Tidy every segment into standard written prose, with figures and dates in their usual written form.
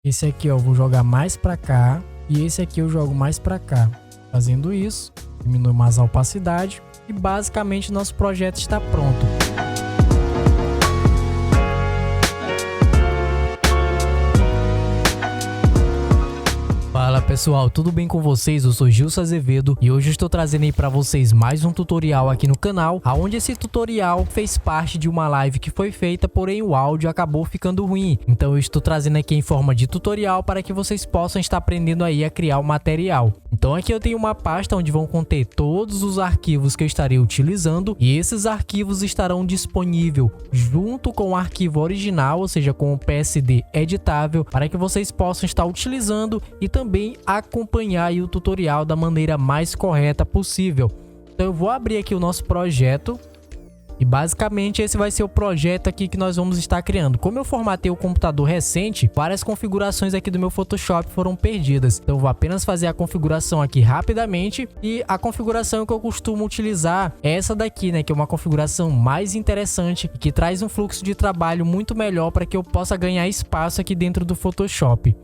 Esse aqui, ó, eu vou jogar mais pra cá. E esse aqui eu jogo mais pra cá. Fazendo isso, diminui mais a opacidade. E basicamente nosso projeto está pronto. Fala pessoal, tudo bem com vocês? Eu sou Gilson Azevedo e hoje eu estou trazendo aí para vocês mais um tutorial aqui no canal, onde esse tutorial fez parte de uma live que foi feita, porém o áudio acabou ficando ruim. Então eu estou trazendo aqui em forma de tutorial para que vocês possam estar aprendendo aí a criar o material. Então aqui eu tenho uma pasta onde vão conter todos os arquivos que eu estarei utilizando e esses arquivos estarão disponíveis junto com o arquivo original, ou seja, com o PSD editável, para que vocês possam estar utilizando e também acompanhar aí o tutorial da maneira mais correta possível. Então eu vou abrir aqui o nosso projeto e basicamente esse vai ser o projeto aqui que nós vamos estar criando. Como eu formatei o computador recente, várias configurações aqui do meu Photoshop foram perdidas. Então eu vou apenas fazer a configuração aqui rapidamente. E a configuração que eu costumo utilizar é essa daqui, né? Que é uma configuração mais interessante e que traz um fluxo de trabalho muito melhor para que eu possa ganhar espaço aqui dentro do Photoshop.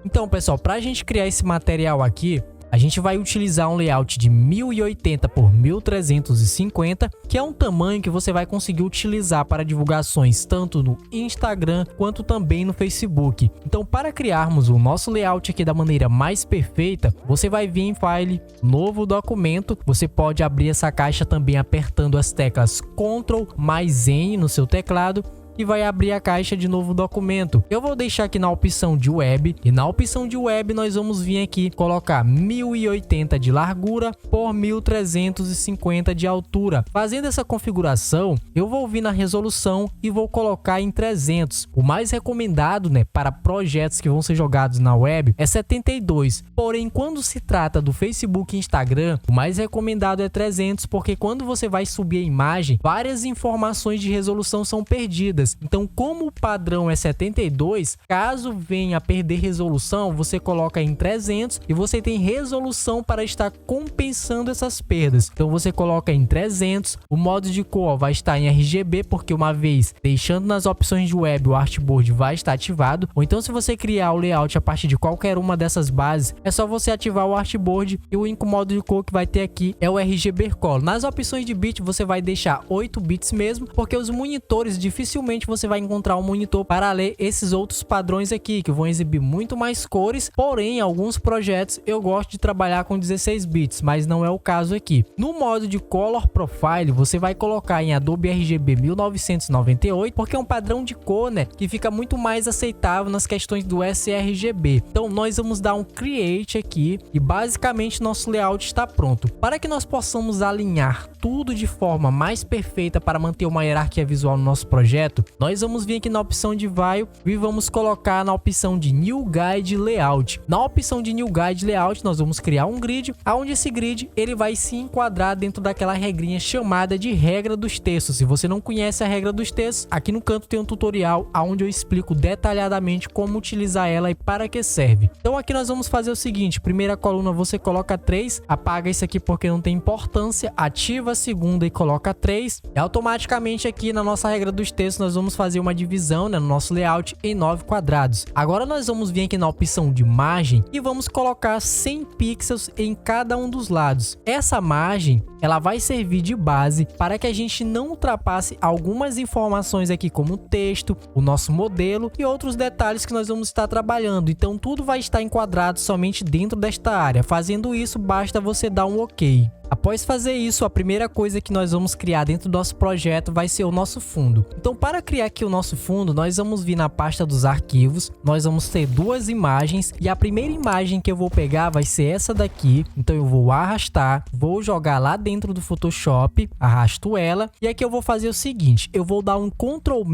Então, pessoal, para a gente criar esse material aqui, a gente vai utilizar um layout de 1080 por 1350, que é um tamanho que você vai conseguir utilizar para divulgações tanto no Instagram quanto também no Facebook. Então, para criarmos o nosso layout aqui da maneira mais perfeita, você vai vir em File, Novo Documento. Você pode abrir essa caixa também apertando as teclas Ctrl mais N no seu teclado e vai abrir a caixa de Novo Documento. Eu vou deixar aqui na opção de Web e na opção de Web nós vamos vir aqui colocar 1080 de largura por 1350 de altura. Fazendo essa configuração, eu vou vir na resolução e vou colocar em 300. O mais recomendado, né, para projetos que vão ser jogados na web é 72. Porém, quando se trata do Facebook e Instagram, o mais recomendado é 300, porque quando você vai subir a imagem, várias informações de resolução são perdidas. Então, como o padrão é 72, caso venha a perder resolução, você coloca em 300 e você tem resolução para estar compensando essas perdas. Então, você coloca em 300, o modo de cor vai estar em RGB, porque uma vez deixando nas opções de web, o artboard vai estar ativado. Ou então, se você criar o layout a partir de qualquer uma dessas bases, é só você ativar o artboard e o único modo de cor que vai ter aqui é o RGB Color. Nas opções de bit, você vai deixar 8 bits mesmo, porque os monitores dificilmente você vai encontrar um monitor para ler esses outros padrões aqui, que vão exibir muito mais cores. Porém, em alguns projetos eu gosto de trabalhar com 16 bits, mas não é o caso aqui. No modo de Color Profile, você vai colocar em Adobe RGB 1998, porque é um padrão de cor, né, que fica muito mais aceitável nas questões do sRGB. Então, nós vamos dar um Create aqui e basicamente nosso layout está pronto. Para que nós possamos alinhar tudo de forma mais perfeita para manter uma hierarquia visual no nosso projeto, nós vamos vir aqui na opção de File e vamos colocar na opção de New Guide Layout. Na opção de New Guide Layout, nós vamos criar um grid, onde esse grid ele vai se enquadrar dentro daquela regrinha chamada de regra dos textos. Se você não conhece a regra dos textos, aqui no canto tem um tutorial onde eu explico detalhadamente como utilizar ela e para que serve. Então aqui nós vamos fazer o seguinte: primeira coluna você coloca 3, apaga isso aqui porque não tem importância, ativa a segunda e coloca 3, e automaticamente aqui na nossa regra dos textos nós vamos fazer uma divisão, né, no nosso layout em 9 quadrados. Agora nós vamos vir aqui na opção de margem e vamos colocar 100 pixels em cada um dos lados. Essa margem ela vai servir de base para que a gente não ultrapasse algumas informações aqui, como o texto, o nosso modelo e outros detalhes que nós vamos estar trabalhando. Então tudo vai estar enquadrado somente dentro desta área. Fazendo isso, basta você dar um OK. Após fazer isso, a primeira coisa que nós vamos criar dentro do nosso projeto vai ser o nosso fundo. Então, para criar aqui o nosso fundo, nós vamos vir na pasta dos arquivos, nós vamos ter duas imagens e a primeira imagem que eu vou pegar vai ser essa daqui. Então, eu vou arrastar, vou jogar lá dentro do Photoshop, arrasto ela e aqui eu vou fazer o seguinte: eu vou dar um Ctrl-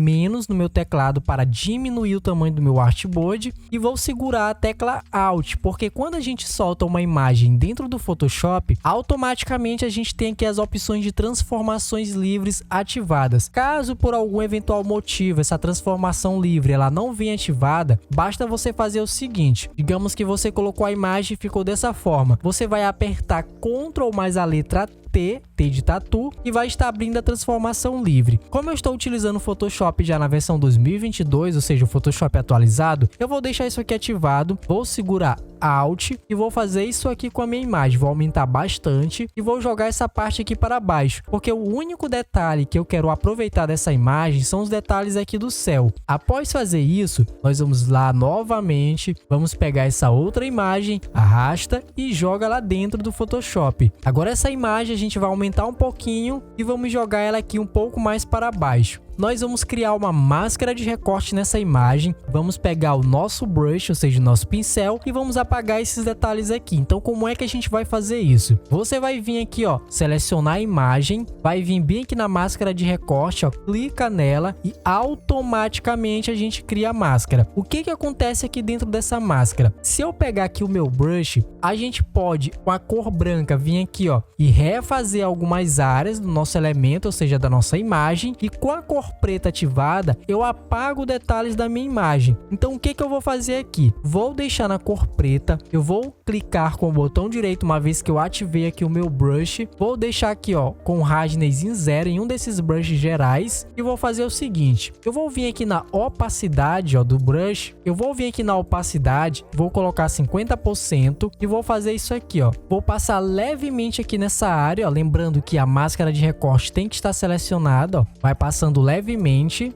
no meu teclado para diminuir o tamanho do meu artboard e vou segurar a tecla Alt, porque quando a gente solta uma imagem dentro do Photoshop, automaticamente a gente tem aqui as opções de transformações livres ativadas. Caso por algum eventual motivo essa transformação livre ela não venha ativada, basta você fazer o seguinte: digamos que você colocou a imagem e ficou dessa forma, você vai apertar Ctrl mais a letra T de tatu, e vai estar abrindo a transformação livre. Como eu estou utilizando o Photoshop já na versão 2022, ou seja, o Photoshop atualizado, eu vou deixar isso aqui ativado, vou segurar Alt e vou fazer isso aqui com a minha imagem, vou aumentar bastante e vou jogar essa parte aqui para baixo, porque o único detalhe que eu quero aproveitar dessa imagem são os detalhes aqui do céu. Após fazer isso, nós vamos lá novamente, vamos pegar essa outra imagem, arrasta e joga lá dentro do Photoshop. Agora essa imagem a gente vai aumentar um pouquinho e vamos jogar ela aqui um pouco mais para baixo. Nós vamos criar uma máscara de recorte nessa imagem, vamos pegar o nosso brush, ou seja, o nosso pincel, e vamos apagar esses detalhes aqui. Então, como é que a gente vai fazer isso? Você vai vir aqui, ó, selecionar a imagem, vai vir bem aqui na máscara de recorte, ó, clica nela e automaticamente a gente cria a máscara. O que que acontece aqui dentro dessa máscara? Se eu pegar aqui o meu brush, a gente pode, com a cor branca, vir aqui, ó, e refazer algumas áreas do nosso elemento, ou seja, da nossa imagem, e com a cor preta ativada, eu apago detalhes da minha imagem. Então, o que que eu vou fazer aqui? Vou deixar na cor preta, eu vou clicar com o botão direito, uma vez que eu ativei aqui o meu brush, vou deixar aqui, ó, com o hardness em 0 em um desses brushes gerais, e vou fazer o seguinte, eu vou vir aqui na opacidade, ó, do brush, eu vou vir aqui na opacidade, vou colocar 50% e vou fazer isso aqui, ó, vou passar levemente aqui nessa área, ó, lembrando que a máscara de recorte tem que estar selecionada, ó, vai passando levemente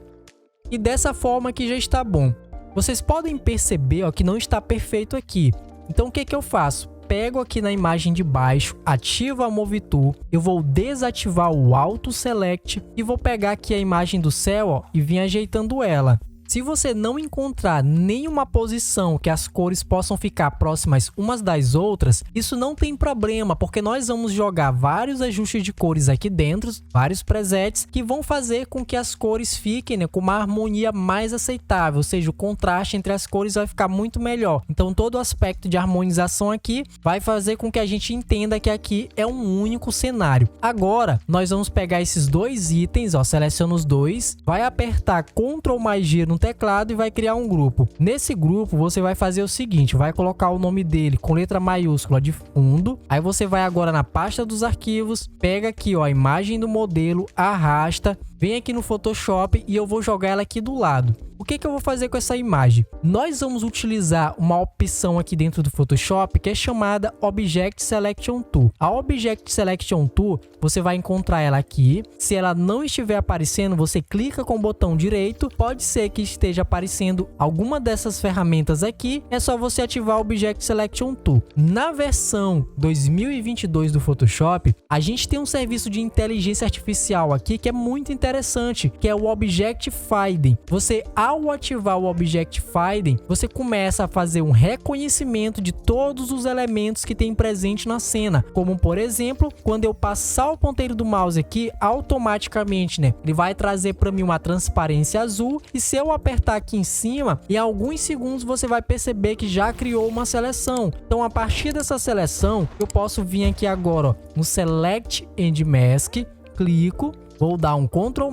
e dessa forma aqui já está bom. Vocês podem perceber, ó, que não está perfeito aqui. Então o que que eu faço? Pego aqui na imagem de baixo, ativo a Move Tool, eu vou desativar o Auto Select e vou pegar aqui a imagem do céu, ó, e vir ajeitando ela. Se você não encontrar nenhuma posição que as cores possam ficar próximas umas das outras, isso não tem problema, porque nós vamos jogar vários ajustes de cores aqui dentro, vários presets, que vão fazer com que as cores fiquem, né, com uma harmonia mais aceitável, ou seja, o contraste entre as cores vai ficar muito melhor. Então todo o aspecto de harmonização aqui vai fazer com que a gente entenda que aqui é um único cenário. Agora, nós vamos pegar esses dois itens, ó, seleciona os dois, vai apertar Ctrl mais G no teclado e vai criar um grupo. Nesse grupo você vai fazer o seguinte, vai colocar o nome dele com letra maiúscula de fundo, aí você vai agora na pasta dos arquivos, pega aqui, ó, a imagem do modelo, arrasta, vem aqui no Photoshop e eu vou jogar ela aqui do lado. O que que eu vou fazer com essa imagem? Nós vamos utilizar uma opção aqui dentro do Photoshop que é chamada Object Selection Tool. A Object Selection Tool, você vai encontrar ela aqui. Se ela não estiver aparecendo, você clica com o botão direito. Pode ser que esteja aparecendo alguma dessas ferramentas aqui. É só você ativar o Object Selection Tool. Na versão 2022 do Photoshop, a gente tem um serviço de inteligência artificial aqui que é muito interessante, que é o Object Finding. Você, ao ativar o Object Finding, você começa a fazer um reconhecimento de todos os elementos que tem presente na cena, como por exemplo, quando eu passar o ponteiro do mouse aqui, automaticamente, né, ele vai trazer para mim uma transparência azul, e se eu apertar aqui em cima, em alguns segundos você vai perceber que já criou uma seleção. Então, a partir dessa seleção, eu posso vir aqui agora, ó, no Select and Mask, clico, vou dar um Ctrl+,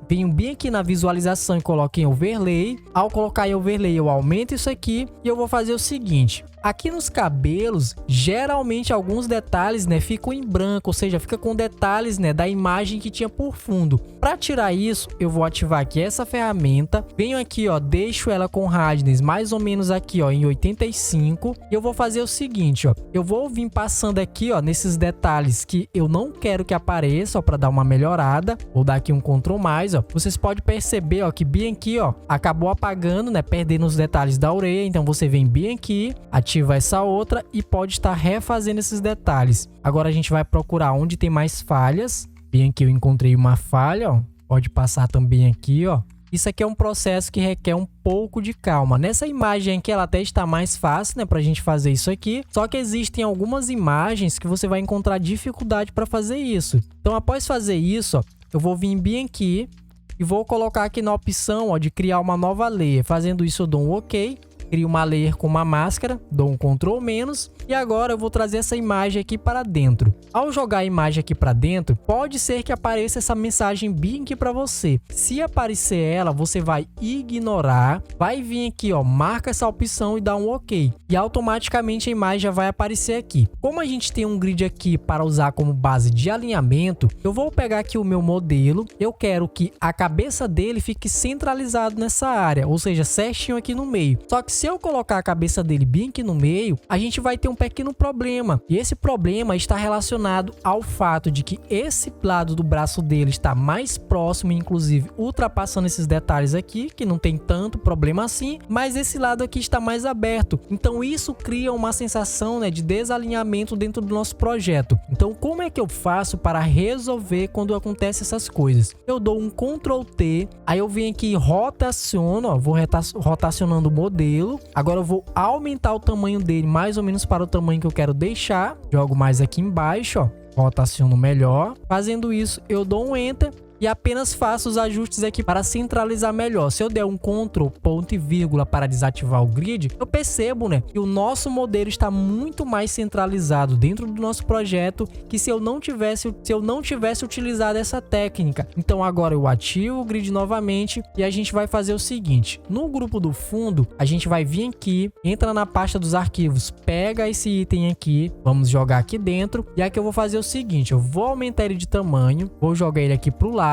venho bem aqui na visualização e coloco em Overlay. Ao colocar em Overlay, eu aumento isso aqui e eu vou fazer o seguinte. Aqui nos cabelos, geralmente alguns detalhes, né, ficam em branco, ou seja, fica com detalhes, né, da imagem que tinha por fundo. Para tirar isso, eu vou ativar aqui essa ferramenta, venho aqui, ó, deixo ela com hardness mais ou menos aqui, ó, em 85, e eu vou fazer o seguinte, ó, eu vou vir passando aqui, ó, nesses detalhes que eu não quero que apareça, ó, para dar uma melhorada. Vou dar aqui um Ctrl+, ó. Vocês podem perceber, ó, que bem aqui, ó, acabou apagando, né, perdendo os detalhes da orelha. Então você vem bem aqui, ativa essa outra e pode estar refazendo esses detalhes. Agora a gente vai procurar onde tem mais falhas. Bem aqui eu encontrei uma falha, ó. Pode passar também aqui, ó. Isso aqui é um processo que requer um pouco de calma. Nessa imagem aqui ela até está mais fácil, né, pra gente fazer isso aqui. Só que existem algumas imagens que você vai encontrar dificuldade para fazer isso. Então, após fazer isso, ó, eu vou vir bem aqui e vou colocar aqui na opção, ó, de criar uma nova layer. Fazendo isso eu dou um OK. crio uma layer com uma máscara, dou um Ctrl menos e agora eu vou trazer essa imagem aqui para dentro. Ao jogar a imagem aqui para dentro, pode ser que apareça essa mensagem bem aqui para você. Se aparecer ela, você vai ignorar, vai vir aqui, ó, marca essa opção e dá um OK. E automaticamente a imagem já vai aparecer aqui. Como a gente tem um grid aqui para usar como base de alinhamento, eu vou pegar aqui o meu modelo, eu quero que a cabeça dele fique centralizado nessa área, ou seja, certinho aqui no meio. Só que se eu colocar a cabeça dele bem aqui no meio, a gente vai ter um pequeno problema. E esse problema está relacionado ao fato de que esse lado do braço dele está mais próximo, inclusive ultrapassando esses detalhes aqui, que não tem tanto problema assim, mas esse lado aqui está mais aberto. Então isso cria uma sensação, né, de desalinhamento dentro do nosso projeto. Então como é que eu faço para resolver quando acontece essas coisas? Eu dou um Ctrl T, aí eu venho aqui e rotaciono, ó, vou rotacionando o modelo. Agora eu vou aumentar o tamanho dele mais ou menos para o tamanho que eu quero deixar. Jogo mais aqui embaixo, ó, rotaciono melhor. Fazendo isso, eu dou um Enter e apenas faço os ajustes aqui para centralizar melhor. Se eu der um Ctrl, ponto e vírgula para desativar o grid, eu percebo, né, que o nosso modelo está muito mais centralizado dentro do nosso projeto que se eu não tivesse utilizado essa técnica. Então agora eu ativo o grid novamente e a gente vai fazer o seguinte: no grupo do fundo, a gente vai vir aqui, entra na pasta dos arquivos, pega esse item aqui, vamos jogar aqui dentro, e aqui eu vou fazer o seguinte: eu vou aumentar ele de tamanho, vou jogar ele aqui para o lado.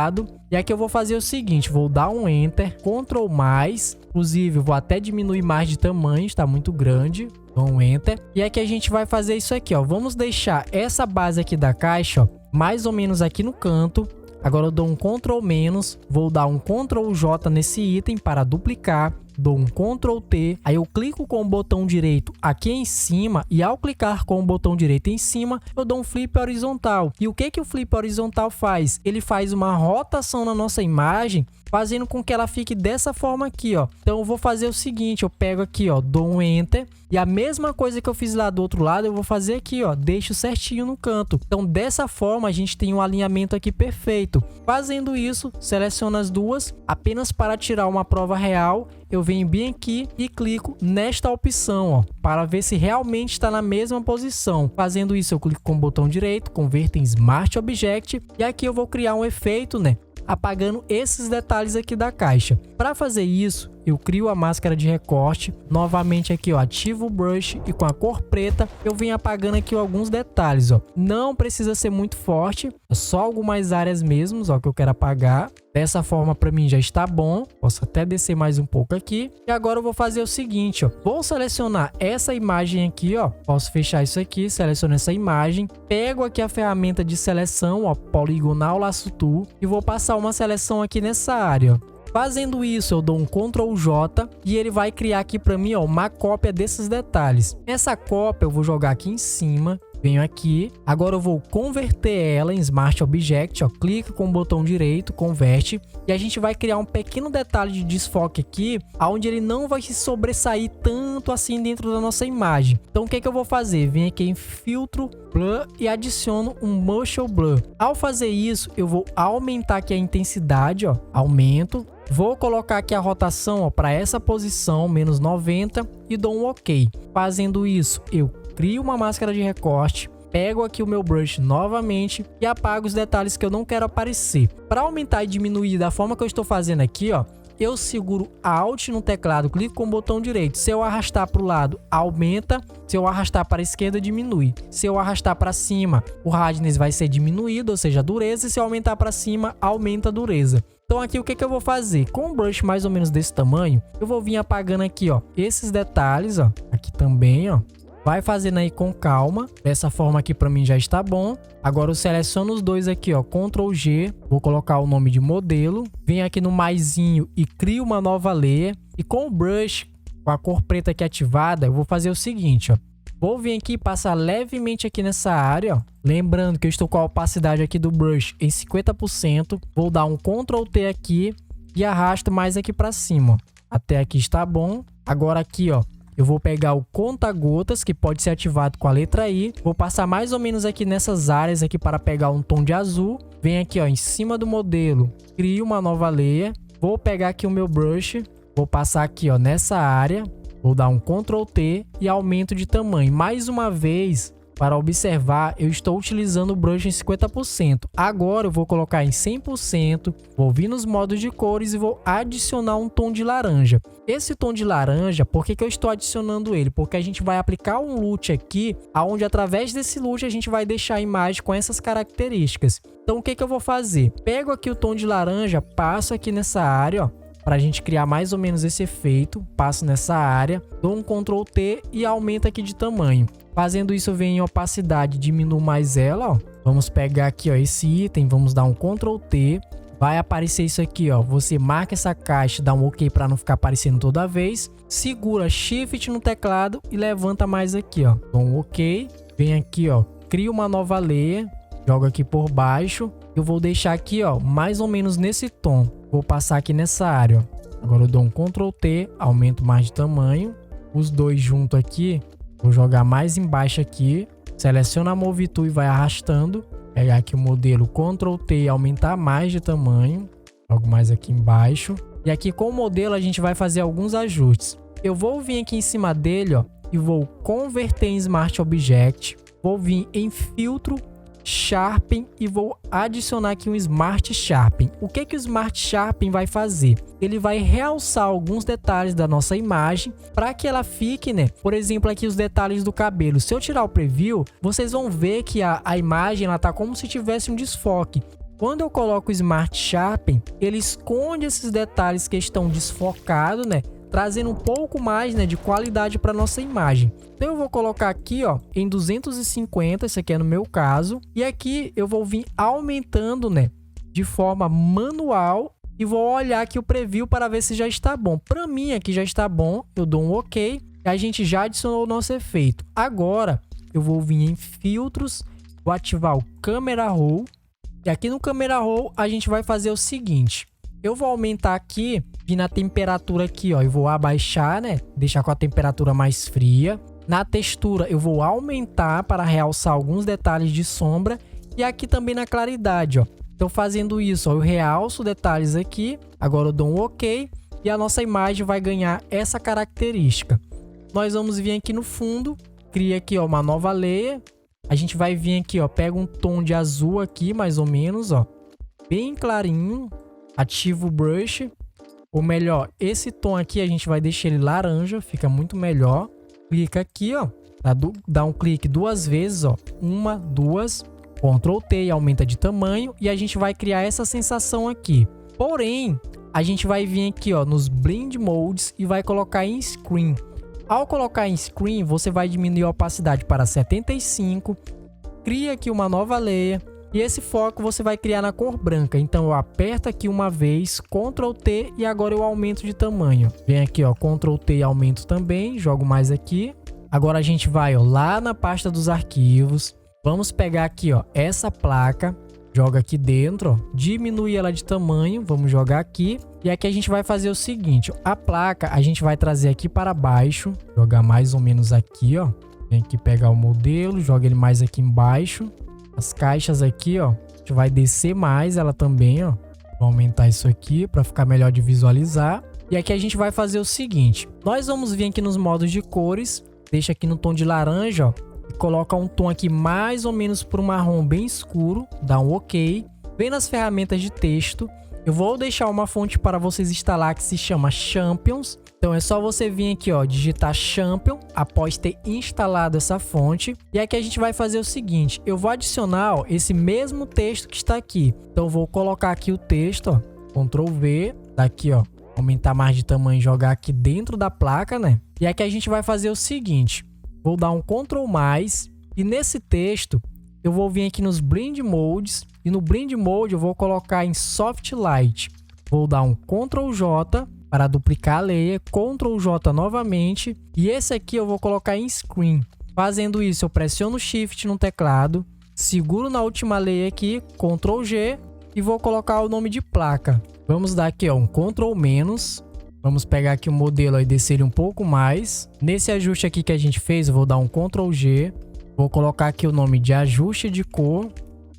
E aqui eu vou fazer o seguinte, vou dar um Enter, Ctrl+, inclusive eu vou até diminuir mais de tamanho, está muito grande, dou um Enter. E aqui a gente vai fazer isso aqui, ó, vamos deixar essa base aqui da caixa, ó, mais ou menos aqui no canto. Agora eu dou um Ctrl-, vou dar um Ctrl+J nesse item para duplicar. Dou um Ctrl T, aí eu clico com o botão direito aqui em cima e ao clicar com o botão direito em cima, eu dou um flip horizontal. E o que que o flip horizontal faz? Ele faz uma rotação na nossa imagem, fazendo com que ela fique dessa forma aqui, ó. Então eu vou fazer o seguinte, eu pego aqui, ó, dou um Enter e a mesma coisa que eu fiz lá do outro lado, eu vou fazer aqui, ó, deixo certinho no canto. Então dessa forma a gente tem um alinhamento aqui perfeito. Fazendo isso, seleciono as duas, apenas para tirar uma prova real, eu venho bem aqui e clico nesta opção, ó, para ver se realmente está na mesma posição. Fazendo isso, eu clico com o botão direito, converter em Smart Object, e aqui eu vou criar um efeito, né, apagando esses detalhes aqui da caixa. Para fazer isso, eu crio a máscara de recorte, novamente aqui, ó, ativo o brush e com a cor preta eu venho apagando aqui alguns detalhes, ó. Não precisa ser muito forte, é só algumas áreas mesmo, ó, que eu quero apagar. Dessa forma para mim já está bom, posso até descer mais um pouco aqui. E agora eu vou fazer o seguinte, ó, vou selecionar essa imagem aqui, ó, posso fechar isso aqui, seleciono essa imagem, pego aqui a ferramenta de seleção, ó, poligonal laço tool, e vou passar uma seleção aqui nessa área, ó. Fazendo isso, eu dou um Ctrl+J e ele vai criar aqui para mim, ó, uma cópia desses detalhes. Essa cópia eu vou jogar aqui em cima, venho aqui, agora eu vou converter ela em Smart Object, ó, clica com o botão direito, converte, e a gente vai criar um pequeno detalhe de desfoque aqui, onde ele não vai se sobressair tanto assim dentro da nossa imagem. Então o que que eu vou fazer? Venho aqui em Filtro, Blur e adiciono um Motion Blur. Ao fazer isso, eu vou aumentar aqui a intensidade, ó, aumento. Vou colocar aqui a rotação para essa posição, menos 90, e dou um OK. Fazendo isso, eu crio uma máscara de recorte, pego aqui o meu brush novamente e apago os detalhes que eu não quero aparecer. Para aumentar e diminuir da forma que eu estou fazendo aqui, ó, eu seguro Alt no teclado, clico com o botão direito. Se eu arrastar para o lado, aumenta. Se eu arrastar para a esquerda, diminui. Se eu arrastar para cima, o hardness vai ser diminuído, ou seja, a dureza. E se eu aumentar para cima, aumenta a dureza. Então aqui o que que eu vou fazer? Com um brush mais ou menos desse tamanho, eu vou vir apagando aqui, ó, esses detalhes, ó, aqui também, ó. Vai fazendo aí com calma. Dessa forma aqui para mim já está bom. Agora eu seleciono os dois aqui, ó, Ctrl G. Vou colocar o nome de modelo. Venho aqui no maisinho e crio uma nova layer. E com o brush, com a cor preta aqui ativada, eu vou fazer o seguinte, ó. Vou vir aqui e passar levemente aqui nessa área, ó. Lembrando que eu estou com a opacidade aqui do brush em 50%. Vou dar um Ctrl T aqui e arrasto mais aqui para cima, ó. Até aqui está bom. Agora aqui, ó, eu vou pegar o conta-gotas, que pode ser ativado com a letra I. Vou passar mais ou menos aqui nessas áreas aqui para pegar um tom de azul. Venho aqui, ó, em cima do modelo, crio uma nova layer. Vou pegar aqui o meu brush, vou passar aqui, ó, nessa área. Vou dar um Ctrl T e aumento de tamanho. Mais uma vez, para observar, eu estou utilizando o brush em 50%. Agora eu vou colocar em 100%, vou vir nos modos de cores e vou adicionar um tom de laranja. Esse tom de laranja, por que eu estou adicionando ele? Porque a gente vai aplicar um LUT aqui, onde através desse LUT a gente vai deixar a imagem com essas características. Então o que eu vou fazer? Pego aqui o tom de laranja, passo aqui nessa área, ó, para a gente criar mais ou menos esse efeito. Passo nessa área, dou um Ctrl T e aumento aqui de tamanho. Fazendo isso, eu venho em opacidade, diminuo mais ela, ó. Vamos pegar aqui, ó, esse item, vamos dar um Ctrl T. Vai aparecer isso aqui, ó. Você marca essa caixa, dá um OK para não ficar aparecendo toda vez. Segura Shift no teclado e levanta mais aqui, ó. Dá um OK. Vem aqui, ó. Cria uma nova layer. Jogo aqui por baixo. Eu vou deixar aqui, ó, mais ou menos nesse tom. Vou passar aqui nessa área, ó. Agora eu dou um Ctrl T, aumento mais de tamanho. Os dois juntos aqui. Vou jogar mais embaixo aqui. Seleciona a Move Tool e vai arrastando. Pegar aqui o modelo, Ctrl T e aumentar mais de tamanho. Jogo mais aqui embaixo. E aqui com o modelo a gente vai fazer alguns ajustes. Eu vou vir aqui em cima dele, ó, e vou converter em Smart Object. Vou vir em Filtro, Sharpen e vou adicionar aqui um Smart Sharpen. O que o Smart Sharpen vai fazer? Ele vai realçar alguns detalhes da nossa imagem para que ela fique, né? Por exemplo, aqui os detalhes do cabelo. Se eu tirar o preview, vocês vão ver que a imagem ela tá como se tivesse um desfoque. Quando eu coloco o Smart Sharpen, ele esconde esses detalhes que estão desfocados, né? Trazendo um pouco mais, né, de qualidade para nossa imagem. Então eu vou colocar aqui, ó, em 250, esse aqui é no meu caso, e aqui eu vou vir aumentando, né, de forma manual e vou olhar aqui o preview para ver se já está bom. Para mim aqui já está bom, eu dou um OK, e a gente já adicionou o nosso efeito. Agora eu vou vir em filtros, vou ativar o Camera Raw, e aqui no Camera Raw a gente vai fazer o seguinte. Eu vou aumentar aqui, vir na temperatura aqui, ó, e vou abaixar, né? Deixar com a temperatura mais fria. Na textura, eu vou aumentar para realçar alguns detalhes de sombra. E aqui também na claridade, ó. Então, fazendo isso, ó, eu realço detalhes aqui. Agora eu dou um OK. E a nossa imagem vai ganhar essa característica. Nós vamos vir aqui no fundo. Cria aqui, ó, uma nova layer. A gente vai vir aqui, ó, pega um tom de azul aqui, mais ou menos, ó. Bem clarinho. Ativa o brush, ou melhor, esse tom aqui a gente vai deixar ele laranja, fica muito melhor. Clica aqui, ó, dá um clique duas vezes, ó, uma, duas, Ctrl T e aumenta de tamanho e a gente vai criar essa sensação aqui. Porém, a gente vai vir aqui, ó, nos Blend Modes e vai colocar em Screen. Ao colocar em Screen, você vai diminuir a opacidade para 75, cria aqui uma nova layer. E esse foco você vai criar na cor branca. Então eu aperto aqui uma vez, Ctrl T e agora eu aumento de tamanho. Vem aqui, ó, Ctrl T e aumento também, jogo mais aqui. Agora a gente vai, ó, lá na pasta dos arquivos. Vamos pegar aqui, ó, essa placa, joga aqui dentro, ó, diminui ela de tamanho, vamos jogar aqui. E aqui a gente vai fazer o seguinte, ó, a placa a gente vai trazer aqui para baixo, jogar mais ou menos aqui, ó. Vem aqui pegar o modelo, joga ele mais aqui embaixo. As caixas aqui, ó, a gente vai descer mais ela também, ó. Vou aumentar isso aqui para ficar melhor de visualizar. E aqui a gente vai fazer o seguinte. Nós vamos vir aqui nos modos de cores. Deixa aqui no tom de laranja, ó. E coloca um tom aqui mais ou menos para um marrom bem escuro. Dá um OK. Vem nas ferramentas de texto. Eu vou deixar uma fonte para vocês instalar que se chama Champions. Então é só você vir aqui, ó, digitar Champion após ter instalado essa fonte. E aqui a gente vai fazer o seguinte, eu vou adicionar, ó, esse mesmo texto que está aqui. Então eu vou colocar aqui o texto, ó, Ctrl V, daqui, ó, aumentar mais de tamanho e jogar aqui dentro da placa, né? E aqui a gente vai fazer o seguinte, vou dar um Ctrl+, e nesse texto eu vou vir aqui nos Blend Modes, e no Blend Mode eu vou colocar em Soft Light. Vou dar um Ctrl J para duplicar a layer, Ctrl J novamente, e esse aqui eu vou colocar em Screen. Fazendo isso, eu pressiono Shift no teclado, seguro na última layer aqui, Ctrl G, e vou colocar o nome de placa. Vamos dar aqui, ó, um Ctrl-, vamos pegar aqui o modelo e descer ele um pouco mais. Nesse ajuste aqui que a gente fez, eu vou dar um Ctrl G, vou colocar aqui o nome de ajuste de cor,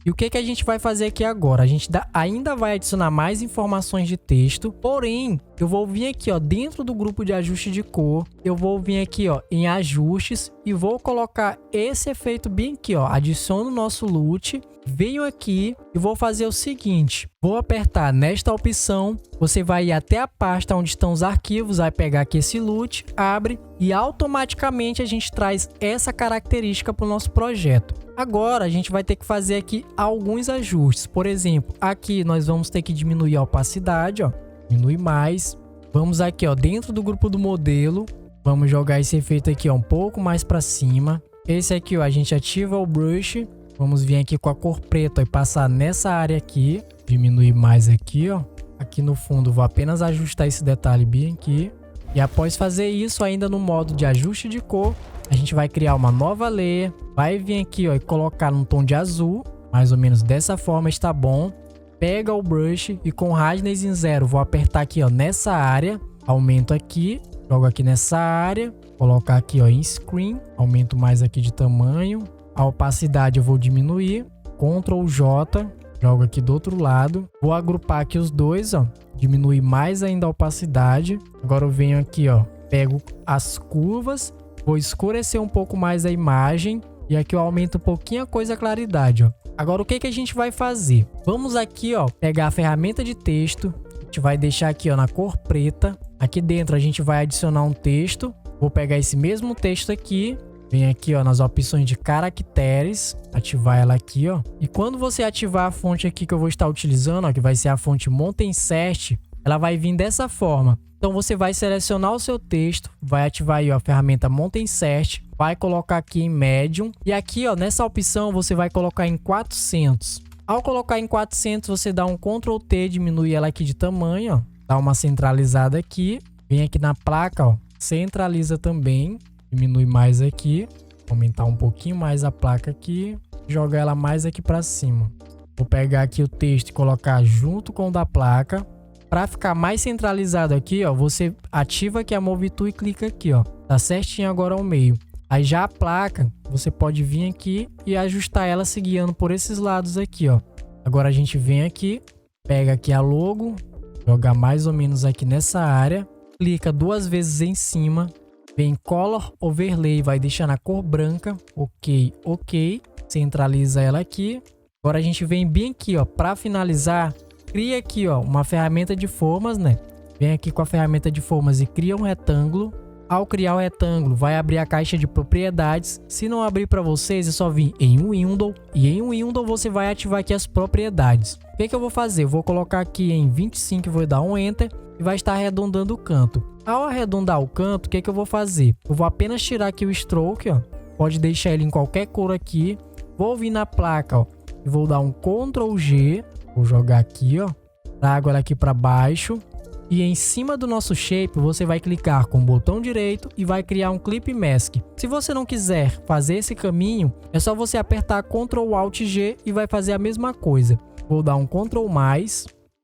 E o que que a gente vai fazer aqui agora? A gente ainda vai adicionar mais informações de texto, porém, eu vou vir aqui, ó, dentro do grupo de ajuste de cor, eu vou vir aqui, ó, em ajustes e vou colocar esse efeito bem aqui, ó, adiciono o nosso LUT, venho aqui e vou fazer o seguinte, vou apertar nesta opção, você vai ir até a pasta onde estão os arquivos, vai pegar aqui esse LUT, abre e automaticamente a gente traz essa característica para o nosso projeto. Agora a gente vai ter que fazer aqui alguns ajustes, por exemplo, aqui nós vamos ter que diminuir a opacidade, ó, diminui mais, vamos aqui, ó, dentro do grupo do modelo, vamos jogar esse efeito aqui, ó, um pouco mais para cima, esse aqui, ó, a gente ativa o brush, vamos vir aqui com a cor preta e passar nessa área aqui, diminuir mais aqui, ó, aqui no fundo vou apenas ajustar esse detalhe bem aqui, e após fazer isso ainda no modo de ajuste de cor, a gente vai criar uma nova layer, vai vir aqui, ó, e colocar num tom de azul, mais ou menos dessa forma está bom. Pega o brush e com hardness em 0, vou apertar aqui, ó, nessa área, aumento aqui, jogo aqui nessa área, colocar aqui, ó, em screen, aumento mais aqui de tamanho, a opacidade eu vou diminuir, Ctrl J, jogo aqui do outro lado, vou agrupar aqui os dois, ó, diminuir mais ainda a opacidade, agora eu venho aqui, ó, pego as curvas, vou escurecer um pouco mais a imagem e aqui eu aumento um pouquinho a claridade, ó. Agora o que que a gente vai fazer? Vamos aqui, ó, pegar a ferramenta de texto, a gente vai deixar aqui, ó, na cor preta. Aqui dentro a gente vai adicionar um texto. Vou pegar esse mesmo texto aqui, vem aqui, ó, nas opções de caracteres, ativar ela aqui, ó. E quando você ativar a fonte aqui que eu vou estar utilizando, ó, que vai ser a fonte Mountain Cert, ela vai vir dessa forma. Então você vai selecionar o seu texto, vai ativar aí, ó, a ferramenta Mountain Cert, vai colocar aqui em Medium e aqui, ó, nessa opção você vai colocar em 400. Ao colocar em 400, você dá um Ctrl T, diminui ela aqui de tamanho, ó, dá uma centralizada aqui, vem aqui na placa, ó, centraliza também, diminui mais aqui, aumentar um pouquinho mais a placa aqui, jogar ela mais aqui para cima. Vou pegar aqui o texto e colocar junto com o da placa. Para ficar mais centralizado aqui, ó, você ativa aqui a Move Tool e clica aqui, ó. Tá certinho agora ao meio. Aí já a placa, você pode vir aqui e ajustar ela se guiando por esses lados aqui, ó. Agora a gente vem aqui, pega aqui a logo, joga mais ou menos aqui nessa área, clica 2 vezes em cima, vem Color Overlay, vai deixar na cor branca, ok, ok, centraliza ela aqui. Agora a gente vem bem aqui, ó, para finalizar, cria aqui, ó, uma ferramenta de formas, né? Vem aqui com a ferramenta de formas e cria um retângulo. Ao criar o retângulo, vai abrir a caixa de propriedades. Se não abrir para vocês, é só vir em Window. E em Window você vai ativar aqui as propriedades. O que que eu vou fazer? Eu vou colocar aqui em 25, vou dar um Enter e vai estar arredondando o canto. Ao arredondar o canto, o que que eu vou fazer? Eu vou apenas tirar aqui o Stroke, ó. Pode deixar ele em qualquer cor aqui. Vou vir na placa, ó, e vou dar um Ctrl G. Vou jogar aqui, ó, trago ela aqui para baixo e em cima do nosso shape você vai clicar com o botão direito e vai criar um Clip Mask. Se você não quiser fazer esse caminho, é só você apertar Ctrl Alt G e vai fazer a mesma coisa. Vou dar um Ctrl+,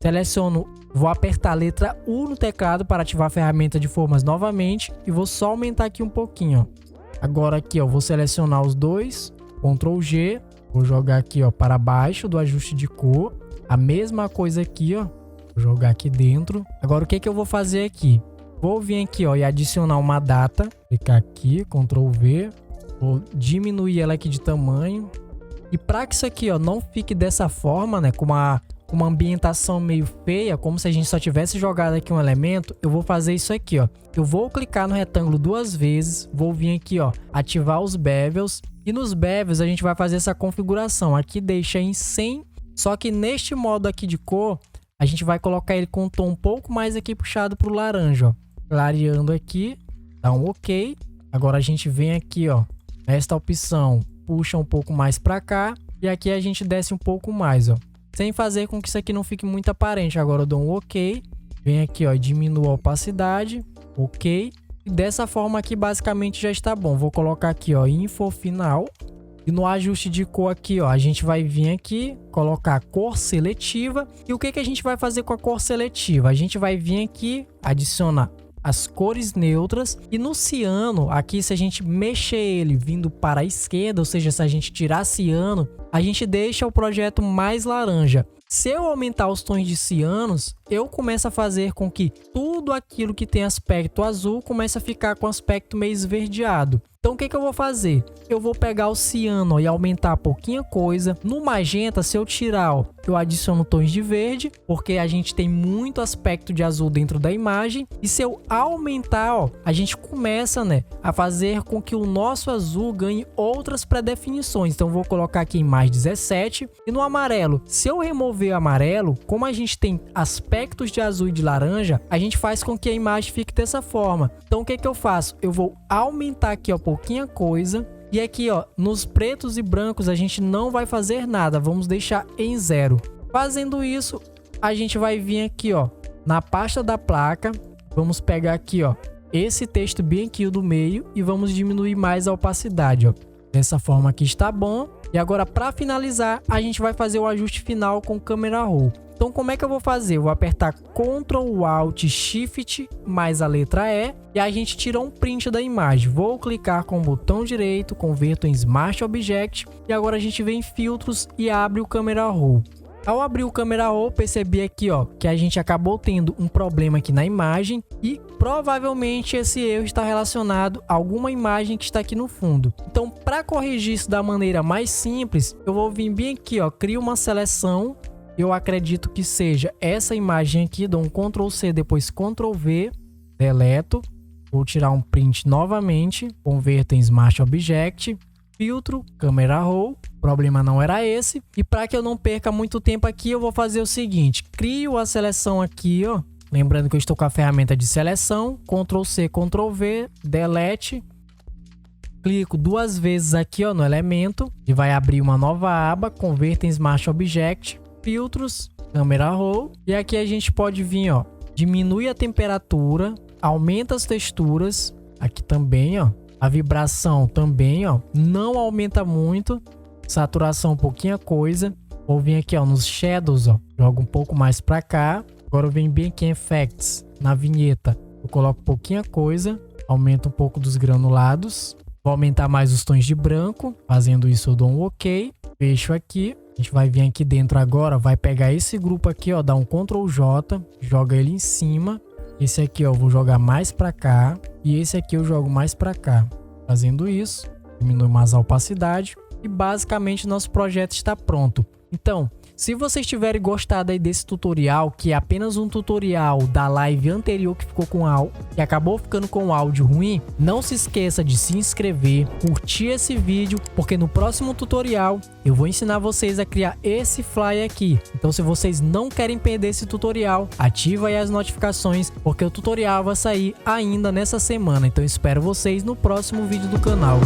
seleciono, vou apertar a letra U no teclado para ativar a ferramenta de formas novamente e vou só aumentar aqui um pouquinho, ó. Agora aqui, ó, vou selecionar os dois, Ctrl G, vou jogar aqui, ó, para baixo do ajuste de cor. A mesma coisa aqui, ó, vou jogar aqui dentro. Agora o que que eu vou fazer aqui? Vou vir aqui, ó, e adicionar uma data. Clicar aqui, Ctrl V. Vou diminuir ela aqui de tamanho. E para que isso aqui, ó, não fique dessa forma, né, com uma ambientação meio feia, como se a gente só tivesse jogado aqui um elemento, eu vou fazer isso aqui, ó. Eu vou clicar no retângulo 2 vezes, vou vir aqui, ó, ativar os bevels. E nos bevels a gente vai fazer essa configuração. Aqui deixa em 100. Só que neste modo aqui de cor, a gente vai colocar ele com um tom um pouco mais aqui puxado para o laranja, ó. Clareando aqui, dá um ok. Agora a gente vem aqui, ó, nesta opção, puxa um pouco mais para cá. E aqui a gente desce um pouco mais, ó. Sem fazer com que isso aqui não fique muito aparente. Agora eu dou um ok. Vem aqui, ó, diminua a opacidade. Ok. E dessa forma aqui basicamente já está bom. Vou colocar aqui, ó, info final. E no ajuste de cor aqui, ó, a gente vai vir aqui, colocar cor seletiva. E o que que a gente vai fazer com a cor seletiva? A gente vai vir aqui, adicionar as cores neutras. E no ciano, aqui se a gente mexer ele vindo para a esquerda, ou seja, se a gente tirar ciano, a gente deixa o projeto mais laranja. Se eu aumentar os tons de cianos, eu começo a fazer com que tudo aquilo que tem aspecto azul comece a ficar com aspecto meio esverdeado. Então o que eu vou fazer? Eu vou pegar o ciano e aumentar pouquinha coisa. No magenta, se eu tirar, ó, eu adiciono tons de verde, porque a gente tem muito aspecto de azul dentro da imagem. E se eu aumentar, ó, a gente começa, né, a fazer com que o nosso azul ganhe outras pré-definições. Então eu vou colocar aqui em mais 17. E no amarelo, se eu remover o amarelo, como a gente tem aspectos de azul e de laranja, a gente faz com que a imagem fique dessa forma. Então o que eu faço? Eu vou aumentar aqui, ó, pouquinha coisa. E aqui, ó, nos pretos e brancos a gente não vai fazer nada, vamos deixar em 0. Fazendo isso, a gente vai vir aqui, ó, na pasta da placa, vamos pegar aqui, ó, esse texto bem aqui do meio e vamos diminuir mais a opacidade, ó. Dessa forma aqui está bom. E agora, para finalizar, a gente vai fazer o ajuste final com Camera Raw. Então, como é que eu vou fazer? Eu vou apertar Ctrl Alt Shift mais a letra E e a gente tira um print da imagem. Vou clicar com o botão direito, converto em Smart Object e agora a gente vem em filtros e abre o Camera Raw. Ao abrir o Camera Raw, percebi aqui, ó, que a gente acabou tendo um problema aqui na imagem e provavelmente esse erro está relacionado a alguma imagem que está aqui no fundo. Então, para corrigir isso da maneira mais simples, eu vou vir bem aqui, ó, crio uma seleção. Eu acredito que seja essa imagem aqui, dou um Ctrl C, depois Ctrl V, deleto. Vou tirar um print novamente, converto em Smart Object, filtro, Camera Raw. O problema não era esse. E para que eu não perca muito tempo aqui, eu vou fazer o seguinte, crio a seleção aqui, ó. Lembrando que eu estou com a ferramenta de seleção, Ctrl C, Ctrl V, delete. Clico 2 vezes aqui, ó, no elemento e vai abrir uma nova aba, converto em Smart Object. Filtros, Camera Raw, e aqui a gente pode vir, ó, diminui a temperatura, aumenta as texturas, aqui também, ó, a vibração também, ó, não aumenta muito, saturação pouquinha coisa, vou vir aqui, ó, nos shadows, ó, jogo um pouco mais para cá, agora eu venho bem aqui em Effects, na vinheta, eu coloco pouquinha coisa, aumento um pouco dos granulados, vou aumentar mais os tons de branco, fazendo isso eu dou um OK, fecho aqui. A gente vai vir aqui dentro agora, vai pegar esse grupo aqui, ó, dá um Ctrl J, joga ele em cima. Esse aqui, ó, eu vou jogar mais pra cá e esse aqui eu jogo mais pra cá. Fazendo isso, diminui mais a opacidade e basicamente nosso projeto está pronto. Então, se vocês tiverem gostado aí desse tutorial, que é apenas um tutorial da live anterior que ficou com áudio, que acabou ficando com áudio ruim, não se esqueça de se inscrever, curtir esse vídeo, porque no próximo tutorial eu vou ensinar vocês a criar esse flyer aqui. Então, se vocês não querem perder esse tutorial, ativa aí as notificações, porque o tutorial vai sair ainda nessa semana. Então, espero vocês no próximo vídeo do canal.